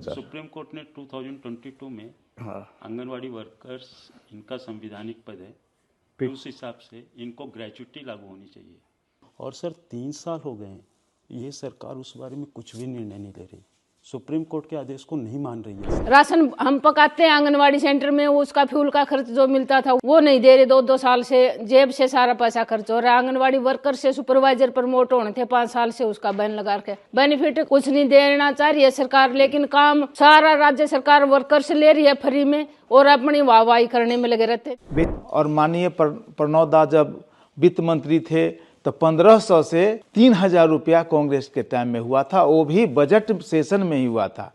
Supreme court ने 2022 में anganwadi workers इनका संविधानिक पद है, उस हिसाब से इनको ग्रेच्युटी लागू होनी चाहिए। और सर 3 साल हो गए हैं, ये सरकार उस बारे में कुछ भी निर्णय नहीं ले रही, सुप्रीम कोर्ट के आदेश को नहीं मान रही है। राशन हम पकाते हैं आंगनवाड़ी सेंटर में, उसका फ्यूल का खर्च जो मिलता था वो नहीं दे रहे। 2-2 साल से जेब से सारा पैसा खर्च हो रहा है। आंगनवाड़ी वर्कर से सुपरवाइजर प्रमोट होने थे 5 साल से, उसका बैन लगा के बेनिफिट कुछ नहीं देना चाह रही है सरकार, लेकिन काम सारा राज्य सरकार वर्कर से ले रही है फ्री में और अपनी वाहवाही करने में लगे रहते। और माननीय प्रणव दा जब वित्त मंत्री थे तो 1500 से 3000 रुपया कांग्रेस के टाइम में हुआ था, वो भी बजट सेशन में ही हुआ था।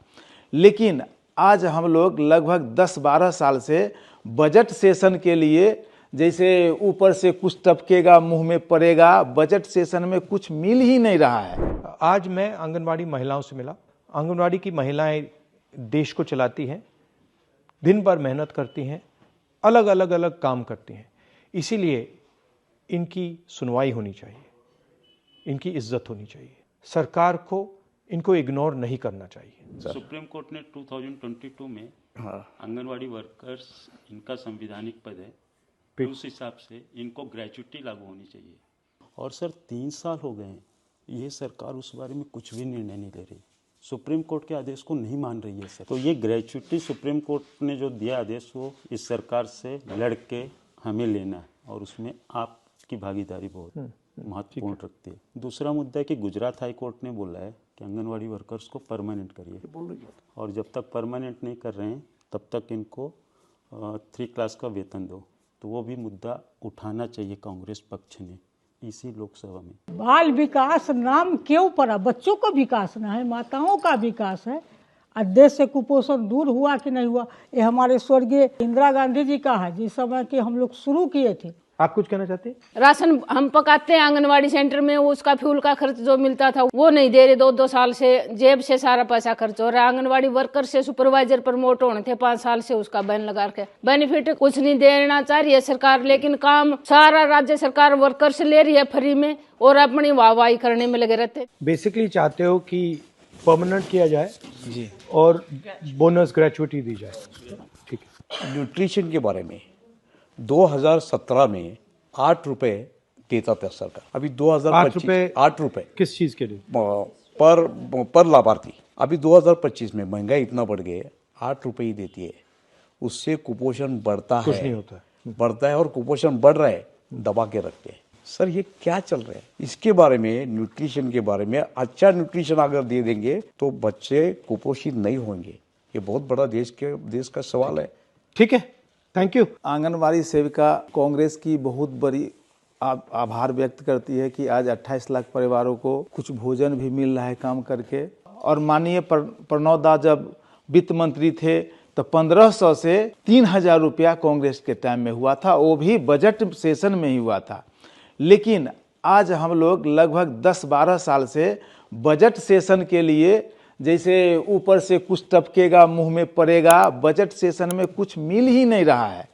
लेकिन आज हम लोग लगभग 10-12 साल से बजट सेशन के लिए जैसे ऊपर से कुछ टपकेगा मुंह में पड़ेगा, बजट सेशन में कुछ मिल ही नहीं रहा है। आज मैं आंगनवाड़ी महिलाओं से मिला। आंगनवाड़ी की महिलाएं देश को चलाती हैं, दिन भर मेहनत करती हैं, अलग अलग काम करती हैं, इसीलिए इनकी सुनवाई होनी चाहिए, इनकी इज्जत होनी चाहिए। सरकार को इनको इग्नोर नहीं करना चाहिए। सुप्रीम कोर्ट ने 2022 में आंगनवाड़ी वर्कर्स इनका संविधानिक पद है, उस हिसाब से इनको ग्रेच्युटी लागू होनी चाहिए। और सर 3 साल हो गए हैं, ये सरकार उस बारे में कुछ भी निर्णय नहीं ले रही, सुप्रीम कोर्ट के आदेश को नहीं मान रही है सर। तो ये ग्रेच्युटी सुप्रीम कोर्ट ने जो दिया आदेश, वो इस सरकार से लड़ के हमें लेना है और उसमें आपकी भागीदारी बहुत महत्वपूर्ण रखती है। दूसरा मुद्दा है कि गुजरात हाई कोर्ट ने बोला है कि आंगनवाड़ी वर्कर्स को परमानेंट करिए, और जब तक परमानेंट नहीं कर रहे हैं तब तक इनको 3 क्लास का वेतन दो। तो वो भी मुद्दा उठाना चाहिए कांग्रेस पक्ष ने इसी लोकसभा में। बाल विकास नाम क्यों पड़ा? बच्चों का विकास ना है, माताओं का विकास है। और देश से कुपोषण दूर हुआ कि नहीं हुआ, ये हमारे स्वर्गीय इंदिरा गांधी जी का है, जिस समय के हम लोग शुरू किए थे। आप कुछ कहना चाहते हैं? राशन हम पकाते हैं आंगनवाड़ी सेंटर में, उसका फ्यूल का खर्च जो मिलता था वो नहीं दे रहे। 2-2 साल से जेब से सारा पैसा खर्च हो रहा है। आंगनवाड़ी वर्कर से सुपरवाइजर प्रमोट होने थे 5 साल से, उसका बैन लगा के बेनिफिट कुछ नहीं देना चाह रही है सरकार, लेकिन काम सारा राज्य सरकार वर्कर से ले रही है फ्री में और अपनी वाहवाही करने में लगे रहते। बेसिकली चाहते हो कि परमानेंट किया जाए जी, और बोनस ग्रेच्युटी दी जाए। ठीक है। न्यूट्रिशन के बारे में 2017 में 8 रुपए देता था सरकार, अभी 2025 8 रुपए किस चीज के लिए? पर लाभार्थी। अभी 2025 में महंगाई इतना बढ़ गई है, 8 रुपए ही देती है। उससे कुपोषण बढ़ता कुछ है, नहीं होता बढ़ता है, और कुपोषण बढ़ रहा है, दबा के रखते हैं। सर ये क्या चल रहा है? इसके बारे में, न्यूट्रिशन के बारे में, अच्छा न्यूट्रिशन अगर दे देंगे तो बच्चे कुपोषित नहीं होंगे। ये बहुत बड़ा देश का सवाल है। ठीक है, थैंक यू। आंगनवाड़ी सेविका कांग्रेस की बहुत बड़ी आभार व्यक्त करती है कि आज 28 लाख परिवारों को कुछ भोजन भी मिल रहा है काम करके। और माननीय प्रणव दा जब वित्त मंत्री थे तो 1500 से 3000 रुपया कांग्रेस के टाइम में हुआ था, वो भी बजट सेशन में ही हुआ था। लेकिन आज हम लोग लगभग 10-12 साल से बजट सेशन के लिए जैसे ऊपर से कुछ टपकेगा मुंह में पड़ेगा, बजट सेशन में कुछ मिल ही नहीं रहा है।